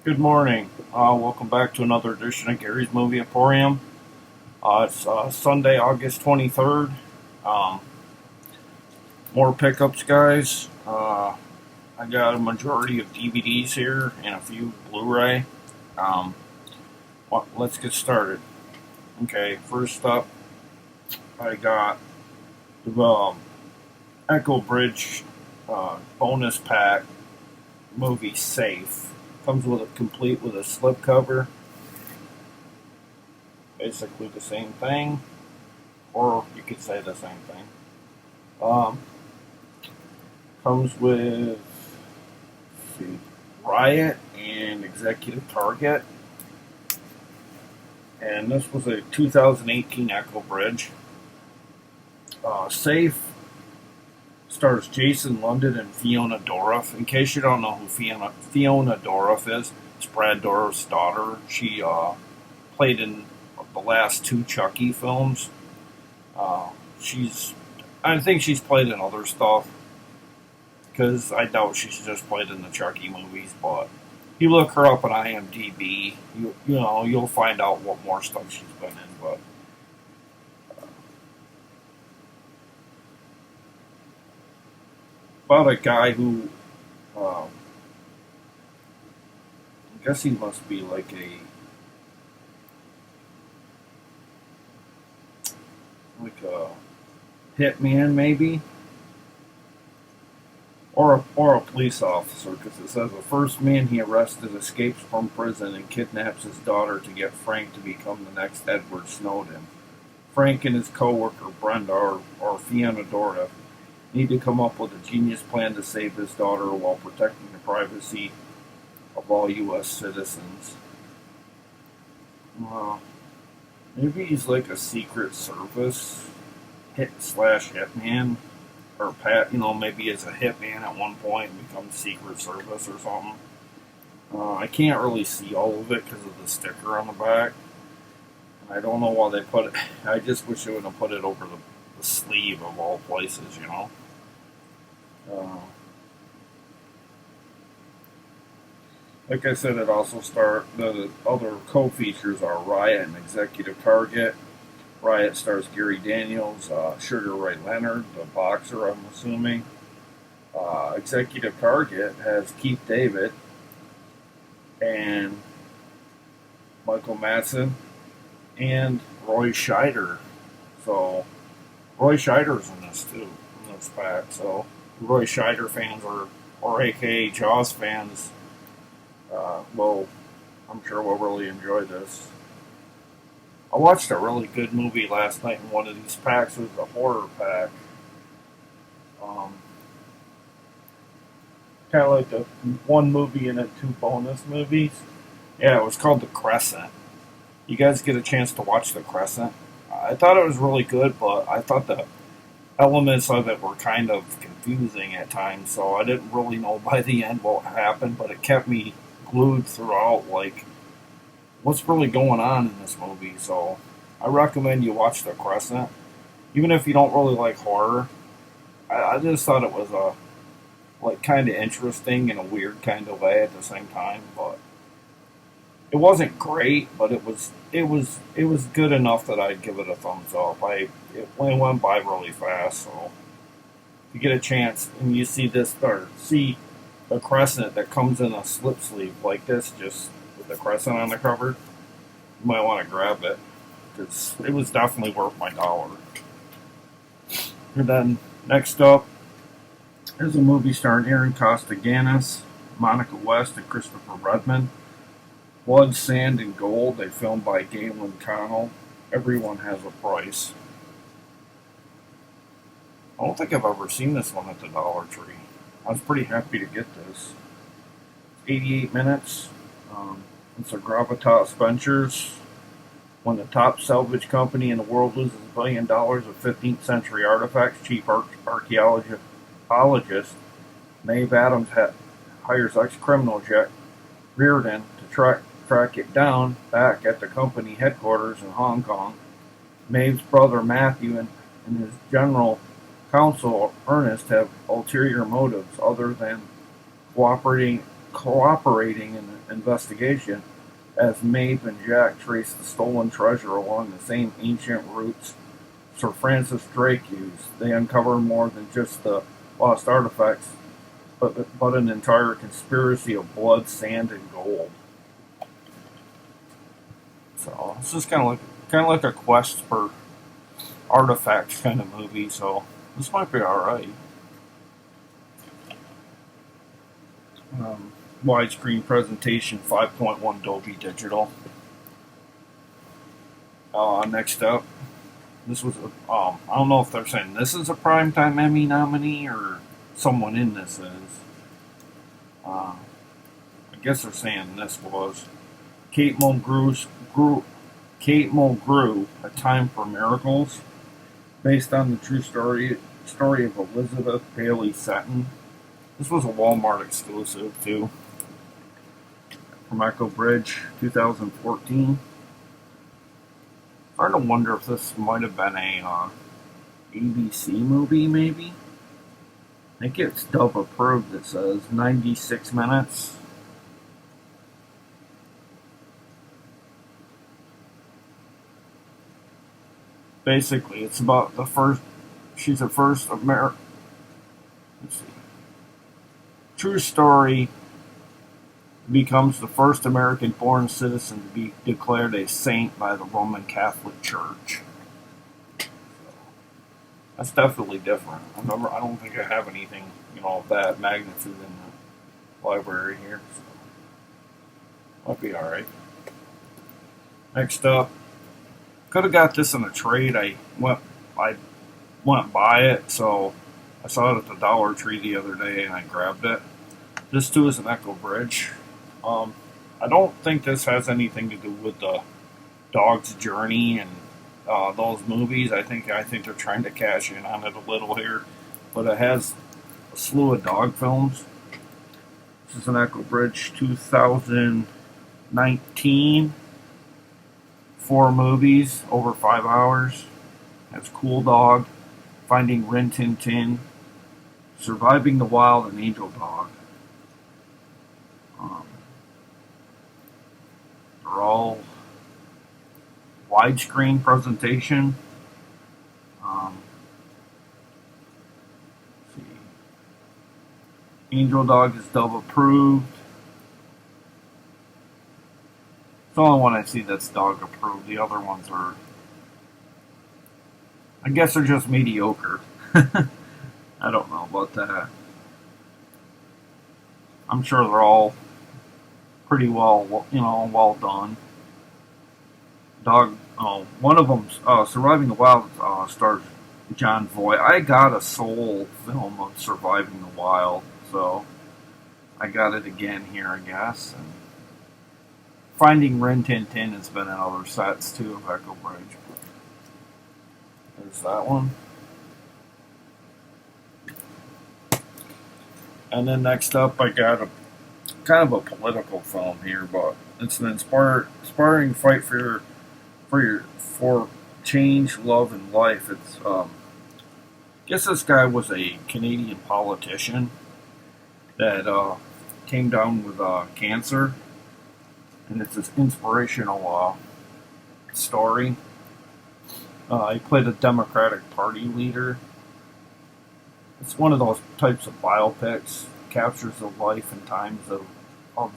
Good morning. Welcome back to another edition of Gary's Movie Emporium. It's Sunday, August 23rd. Um, More pickups, guys. I got a majority of DVDs here and a few Blu-ray. Um, let's get started. Okay, first up, I got the Echo Bridge bonus pack movie Safe. Comes with a complete with a slipcover. Basically the same thing, or you could say the same thing. Um, Comes with see, Riot and Executive Target. And this was a 2018 Echo Bridge. Safe stars Jason London and Fiona Dourif. In case you don't know who Fiona Dourif is, it's Brad Dourif's daughter. She played in the last two Chucky films. Uh, she's, I think she's played in other stuff, because I doubt she's just played in the Chucky movies. But you look her up on IMDb, you'll find out what more stuff she's been in. But about a guy who, I guess he must be like a hitman maybe, or a police officer, because it says the first man he arrested escapes from prison and kidnaps his daughter to get Frank to become the next Edward Snowden. Frank and his coworker Brenda, or Fiona Dourif, need to come up with a genius plan to save his daughter while protecting the privacy of all U.S. citizens. Uh, Maybe he's like a Secret Service hitman, or maybe as a hitman at one point and becomes Secret Service or something. I can't really see all of it because of the sticker on the back. I don't know why they put it. I just wish they would have put it over the sleeve of all places. Uh, like I said, it also the other co-features are Riot and Executive Target. Riot stars Gary Daniels, Sugar Ray Leonard, the boxer, I'm assuming. Executive Target has Keith David and Michael Madsen and Roy Scheider. So Roy Scheider's in this too, in this pack. So Roy Scheider fans or AKA Jaws fans, I'm sure will really enjoy this. I watched a really good movie last night in one of these packs. It was a horror pack. Um, kind of like the one movie and then two bonus movies. Yeah, it was called The Crescent. You guys get a chance to watch The Crescent? I thought it was really good, but I thought the elements of it were kind of confusing at times, so I didn't really know by the end what happened, but it kept me glued throughout, like, what's really going on in this movie. So I recommend you watch The Crescent. Even if you don't really like horror, I just thought it was like kind of interesting in a weird kind of way at the same time. But it wasn't great, but it was good enough that I'd give it a thumbs up. It went by really fast, so if you get a chance and you see this or see the crescent that comes in a slip sleeve like this, just with the crescent on the cover, you might want to grab it because it was definitely worth my dollar. And then next up, there's a movie starring Aaron Costa-Ganis, Monica West, and Christopher Redmond. Blood, Sand, and Gold. They filmed by Galen Connell. Everyone Has a Price. I don't think I've ever seen this one at the Dollar Tree. I was pretty happy to get this. 88 minutes. It's a Gravitas Ventures. When the top salvage company in the world loses $1 billion of 15th century artifacts, chief archaeologist Maeve Adams hires ex-criminal Jack Reardon to track it down back at the company headquarters in Hong Kong. Maeve's brother Matthew and his general counsel Ernest have ulterior motives other than cooperating cooperating in the investigation as Maeve and Jack trace the stolen treasure along the same ancient routes Sir Francis Drake used. They uncover more than just the lost artifacts, but an entire conspiracy of blood, sand, and gold. So this is kind of like a quest for artifacts kind of movie. So this might be all right. Widescreen presentation, 5.1 Dolby Digital. Next up, this was I don't know if they're saying this is a Primetime Emmy nominee or someone in this is. I guess they're saying this was Kate Mulgrew, A Time for Miracles, based on the true story of Elizabeth Bailey Seton. This was a Walmart exclusive too, from Echo Bridge, 2014. Starting to wonder if this might have been a ABC movie, maybe. I think it's Dove approved. It says 96 minutes. Basically, it's about the first. She's the first American. Let's see. True story. Becomes the first American-born citizen to be declared a saint by the Roman Catholic Church. So, that's definitely different. I don't think I have anything, of that magnitude in the library here. So might be all right. Next up, could have got this in a trade. I went by it, so I saw it at the Dollar Tree the other day, and I grabbed it. This too is an Echo Bridge. I don't think this has anything to do with the Dog's Journey and those movies. I think they're trying to cash in on it a little here, but it has a slew of dog films. This is an Echo Bridge 2019. 4 movies over 5 hours. That's Cool Dog, Finding Rin Tin Tin, Surviving the Wild, and Angel Dog. They're all widescreen presentation. Let's see. Angel Dog is Dove approved. It's the only one I see that's dog approved. The other ones are, I guess, they're just mediocre. I don't know about that. I'm sure they're all pretty well done. One of them, Surviving the Wild, stars John Voight. I got a Soul film of Surviving the Wild, so I got it again here, I guess. And Finding Rin Tin Tin has been in other sets too of Echo Bridge. There's that one. And then next up, I got a kind of a political film here, but it's an inspiring fight for change, love, and life. It's I guess this guy was a Canadian politician that came down with cancer, and it's this inspirational story. He played a Democratic Party leader. It's one of those types of biopics, captures the life and times of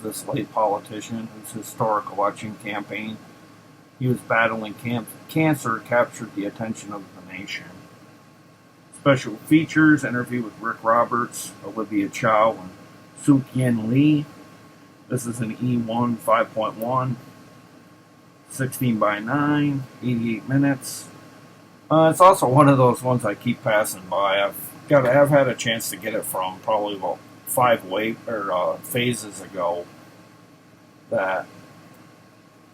this late politician whose historic election campaign he was battling cancer captured the attention of the nation. Special features, interview with Rick Roberts, Olivia Chow, and Suk Yen Lee. This is an E1 5.1, 16 by 9, 88 minutes. It's also one of those ones I keep passing by. I've had a chance to get it from probably about 5 phases ago that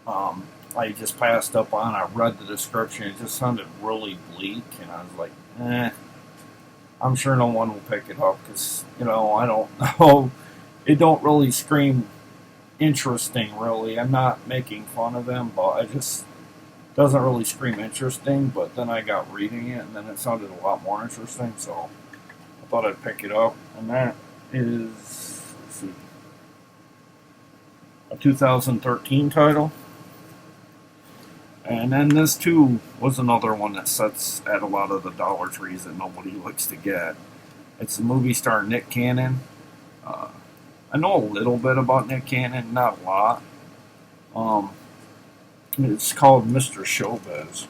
I just passed up on. I read the description. It just sounded really bleak, and I was like, I'm sure no one will pick it up because, I don't know. It don't really scream interesting, really. I'm not making fun of them, but it just doesn't really scream interesting. But then I got reading it, and then it sounded a lot more interesting, so I thought I'd pick it up. And that is, let's see, a 2013 title. And then this too was another one that sets at a lot of the dollar trees that nobody likes to get. It's the movie star Nick Cannon. Uh, I know a little bit about Nick Cannon, not a lot. Um, it's called Mr. Showbiz.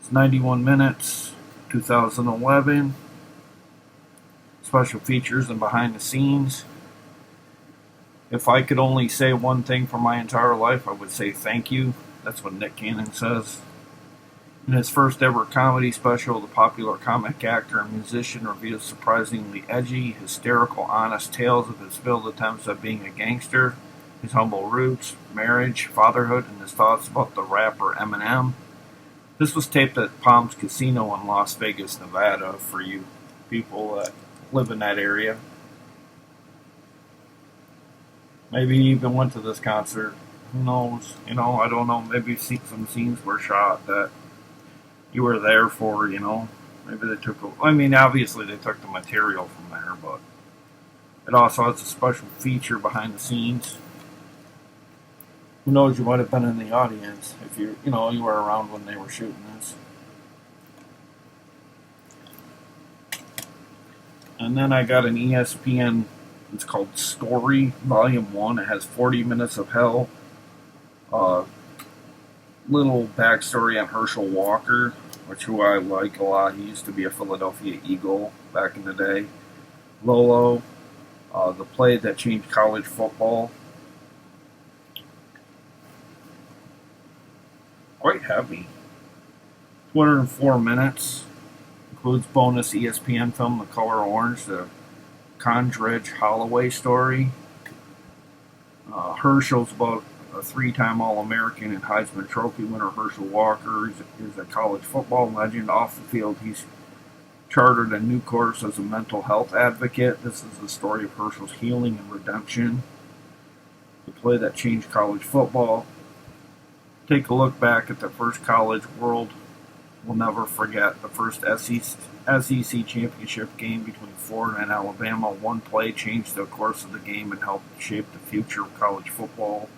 It's 91 minutes, 2011. Special features and behind the scenes. If I could only say one thing for my entire life, I would say thank you. That's what Nick Cannon says. In his first ever comedy special, the popular comic actor and musician reveals surprisingly edgy, hysterical, honest tales of his failed attempts at being a gangster, his humble roots, marriage, fatherhood, and his thoughts about the rapper Eminem. This was taped at Palms Casino in Las Vegas, Nevada, for you people that live in that area. Maybe he even went to this concert. Who knows? I don't know. Maybe some scenes were shot that you were there for, Maybe they took, obviously they took the material from there, but it also has a special feature behind the scenes. Who knows, you might have been in the audience if you were around when they were shooting this. And then I got an ESPN, it's called Story, Volume 1. It has 40 Minutes of Hell. Little backstory on Herschel Walker, who I like a lot. He used to be a Philadelphia Eagle back in the day. Lolo, the play that changed college football. Quite heavy. 204 minutes. Includes bonus ESPN film The Color Orange, the Condredge Holloway story. Herschel's about a three-time All-American and Heisman Trophy winner. Herschel Walker is a college football legend. Off the field, he's chartered a new course as a mental health advocate. This is the story of Herschel's healing and redemption. The play that changed college football. Take a look back at the first college world. We'll never forget the first SEC championship game between Florida and Alabama. One play changed the course of the game and helped shape the future of college football.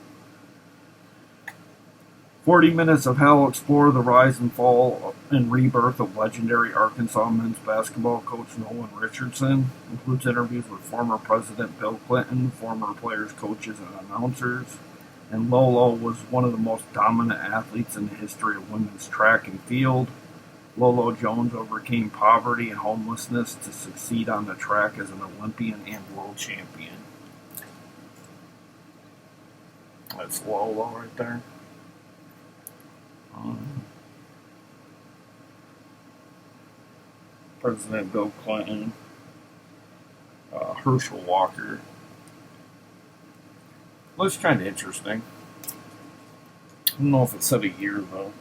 40 Minutes of Hell explore the rise and fall and rebirth of legendary Arkansas men's basketball coach Nolan Richardson. Includes interviews with former President Bill Clinton, former players, coaches, and announcers. And Lolo was one of the most dominant athletes in the history of women's track and field. Lolo Jones overcame poverty and homelessness to succeed on the track as an Olympian and world champion. That's Lolo right there. President Bill Clinton, Herschel Walker. Looks kind of interesting. I don't know if it said a year though.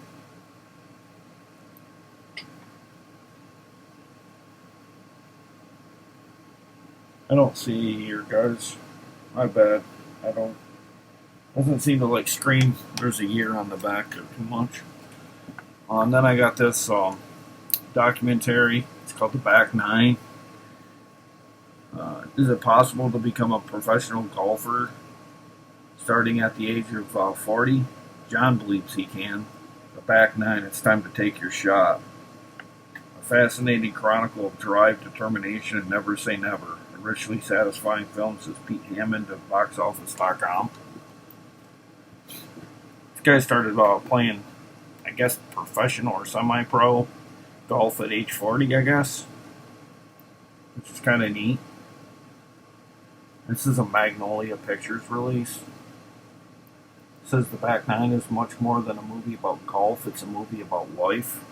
I don't see a year, guys. My bad. I don't. Doesn't seem to scream. There's a year on the back too much. And then I got this documentary. It's called The Back Nine. Is it possible to become a professional golfer starting at the age of 40? John believes he can. The Back Nine. It's time to take your shot. A fascinating chronicle of drive, determination, and never say never. A richly satisfying film, says Pete Hammond of BoxOffice.com. This guy started playing, I guess, professional or semi-pro golf at age 40, I guess, which is kind of neat. This is a Magnolia Pictures release. It says The Back Nine is much more than a movie about golf. It's a movie about life.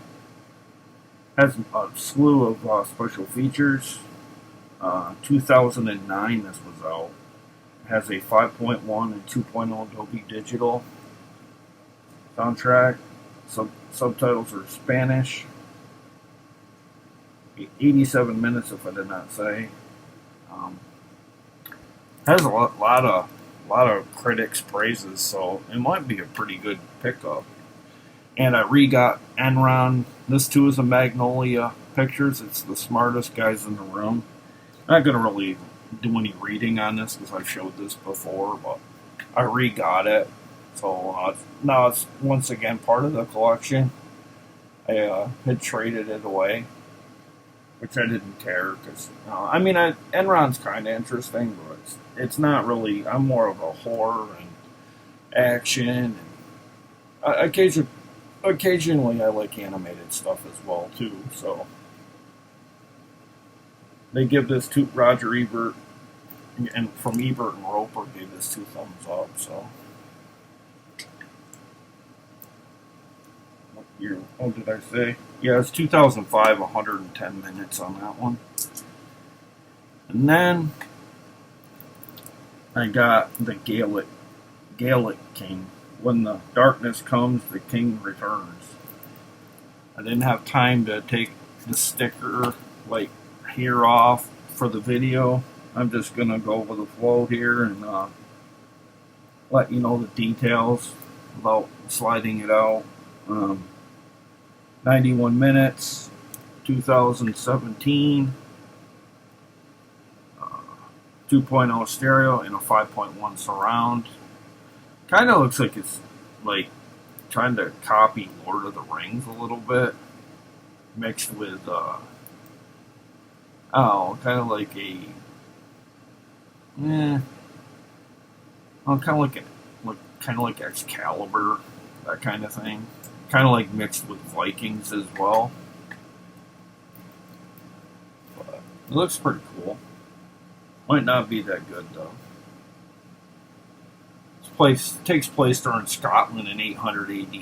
Has a slew of special features. 2009 this was out. It has a 5.1 and 2.0 Dolby Digital soundtrack. Subtitles are Spanish. 87 minutes, if I did not say. Has a lot of critics' praises, so it might be a pretty good pickup. And I re-got Enron. This too is a Magnolia Pictures. It's the smartest guys in the room. Not going to really do any reading on this because I've showed this before, but I re-got it. So now it's once again part of the collection. I had traded it away, which I didn't care because I mean, Enron's kind of interesting, but it's not really. I'm more of a horror and action, and occasionally I like animated stuff as well too. So they give this to Roger Ebert, and from Ebert and Roper gave this 2 thumbs up. So what year? What did I say? Yeah, it's 2005. 110 minutes on that one, and then I got the Gaelic King. When the darkness comes, the king returns. I didn't have time to take the sticker like here off for the video. I'm just gonna go with the flow here and let you know the details without sliding it out. 91 minutes, 2017, 2.0 stereo and a 5.1 surround. Kind of looks like it's like trying to copy Lord of the Rings a little bit, mixed with kind of like kind of like Excalibur, that kind of thing. Kind of like mixed with Vikings as well. But it looks pretty cool. Might not be that good though. Takes place during Scotland in 800 AD,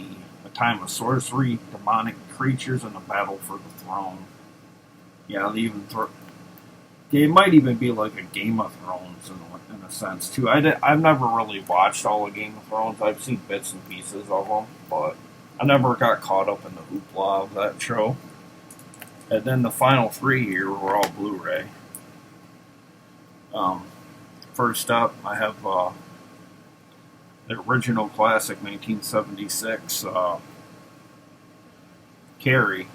a time of sorcery, demonic creatures, and a battle for the throne. Yeah, it might even be like a Game of Thrones in a sense too. I've never really watched all of Game of Thrones. I've seen bits and pieces of them, but I never got caught up in the hoopla of that show. And then the final 3 here were all Blu-ray. First up, I have the original classic 1976 Carrie.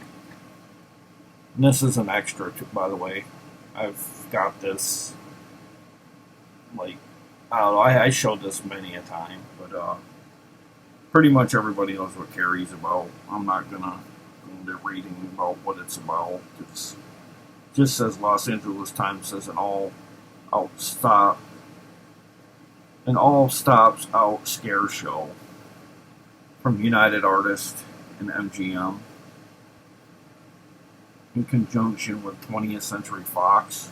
And this is an extra, by the way. I've got this, like, I don't know, I showed this many a time, but pretty much everybody knows what Carrie's about. I'm not gonna go into reading about what it's about. It just says Los Angeles Times says an all stops out scare show from United Artists and MGM in conjunction with 20th Century Fox.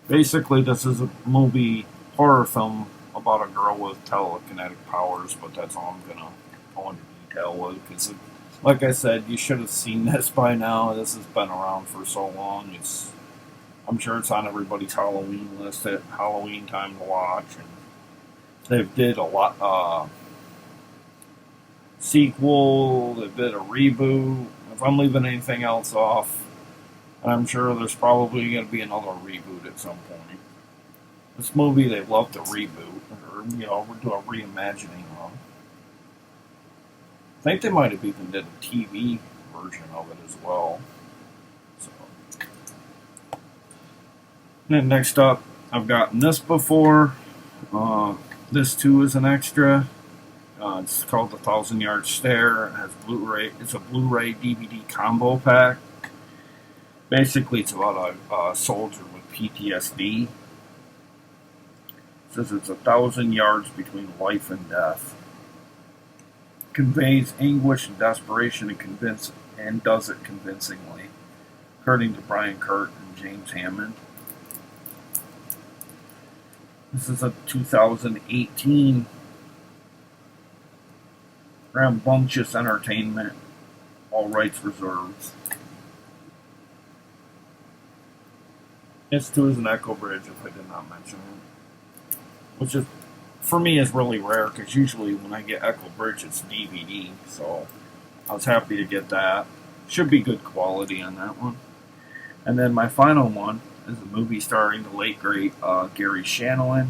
Basically, this is a horror film about a girl with telekinetic powers, but that's all I'm gonna go into detail with, because like I said, you should have seen this by now. This has been around for so long. I'm sure it's on everybody's Halloween list at Halloween time to watch. And they did a lot sequel. They did a reboot. If I'm leaving anything else off, I'm sure there's probably going to be another reboot at some point. This movie they love to reboot, or do a reimagining of. I think they might have even did a TV version of it as well. And then next up, I've gotten this before. This too is an extra. It's called The 1,000-Yard Stare. It has Blu-ray. It's a Blu-ray DVD combo pack. Basically, it's about a soldier with PTSD. It says it's 1,000 yards between life and death. Conveys anguish and desperation and does it convincingly, according to Brian Kurt and James Hammond. This is a 2018 Rambunctious Entertainment, all rights reserved. This too is an Echo Bridge, if I did not mention it, which is, for me, is really rare, because usually when I get Echo Bridge it's DVD, so I was happy to get that. Should be good quality on that one. And then my final one is a movie starring the late great Gary Shandling,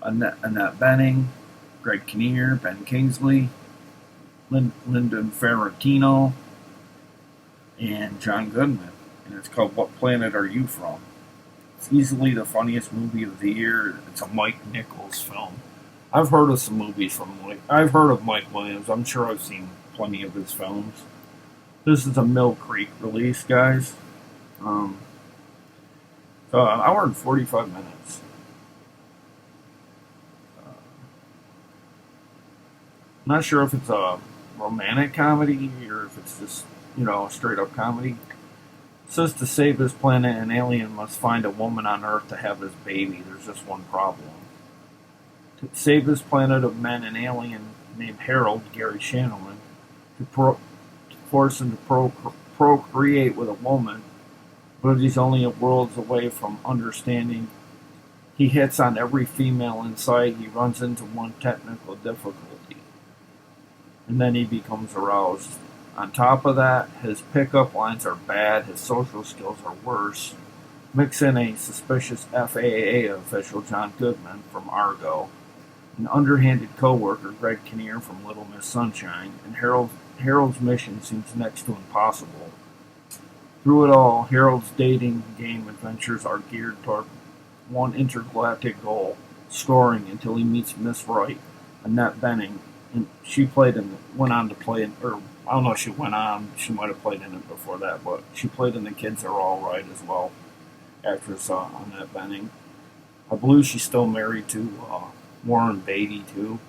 Annette Bening, Greg Kinnear, Ben Kingsley, Lyndon Ferrantino, and John Goodman. and it's called What Planet Are You From? It's easily the funniest movie of the year. It's a Mike Nichols film. I've heard of some movies from I've heard of Mike Williams. I'm sure I've seen plenty of his films. This is a Mill Creek release, guys. Um, so an hour and 45 minutes. I'm not sure if it's a romantic comedy or if it's just, straight up comedy. It says to save his planet, an alien must find a woman on Earth to have his baby. There's just one problem. To save his planet of men, an alien named Harold, Gary Shanley, to force him to procreate with a woman, but he's only worlds away from understanding. He hits on every female in sight. He runs into one technical difficulty, and then he becomes aroused. On top of that, his pickup lines are bad, his social skills are worse. Mix in a suspicious FAA official, John Goodman, from Argo, an underhanded co-worker, Greg Kinnear, from Little Miss Sunshine, and Harold's mission seems next to impossible. Through it all, Harold's dating game adventures are geared toward one intergalactic goal, scoring until he meets Miss Wright, Annette Bening, and went on to play in, or I don't know if she went on, she might have played in it before that, but she played in The Kids Are All Right as well, actress Annette Bening. I believe she's still married to Warren Beatty, too.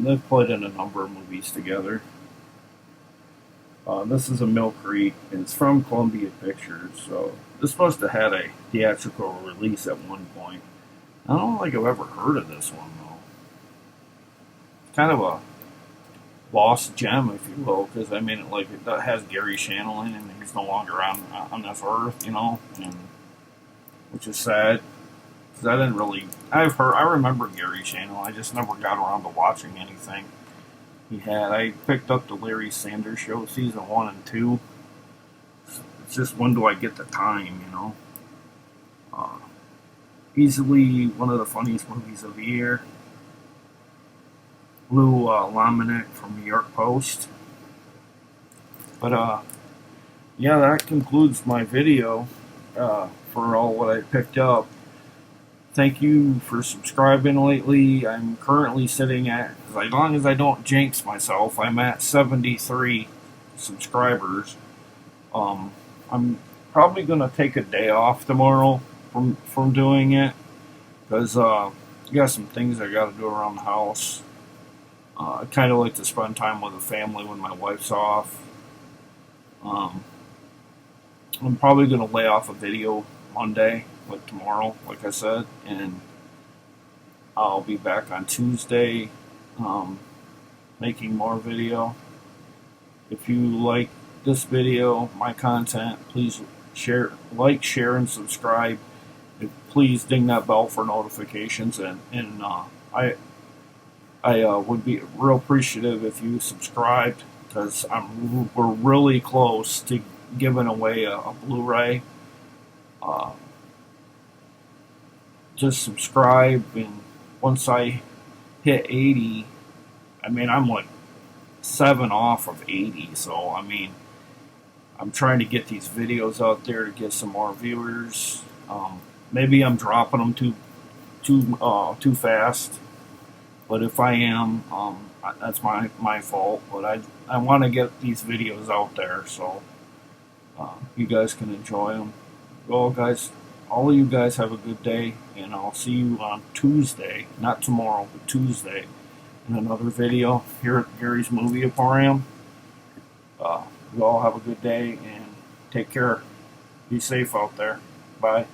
They've played in a number of movies together. This is a Mill Creek, and it's from Columbia Pictures, so this must have had a theatrical release at one point. I don't think I've ever heard of this one, though. Kind of a lost gem, if you will, because it has Gary Shanley, and he's no longer on this earth, and which is sad. Because I remember Gary Shanley, I just never got around to watching anything he had. I picked up the Larry Sanders Show season 1 and 2. It's just, when do I get the time, Easily one of the funniest movies of the year. Lou Lomenick from New York Post. But yeah, that concludes my video for all what I picked up. Thank you for subscribing lately. I'm currently sitting at, as long as I don't jinx myself, I'm at 73 subscribers. I'm probably going to take a day off tomorrow from doing it, because I got some things I got to do around the house. I kind of like to spend time with the family when my wife's off. I'm probably going to lay off a video Monday, like tomorrow, like I said, and I'll be back on Tuesday making more video. If you like this video, my content, please share, and subscribe. Please ding that bell for notifications, and I would be real appreciative if you subscribed, because we're really close to giving away a Blu-ray. Just subscribe, and once I hit 80, I'm like 7 off of 80, so I'm trying to get these videos out there to get some more viewers. Maybe I'm dropping them too fast, but if I am, that's my fault. But I want to get these videos out there so you guys can enjoy them. Well, guys, all of you guys have a good day, and I'll see you on Tuesday, not tomorrow, but Tuesday, in another video here at Gary's Movie Emporium. You all have a good day, and take care. Be safe out there. Bye.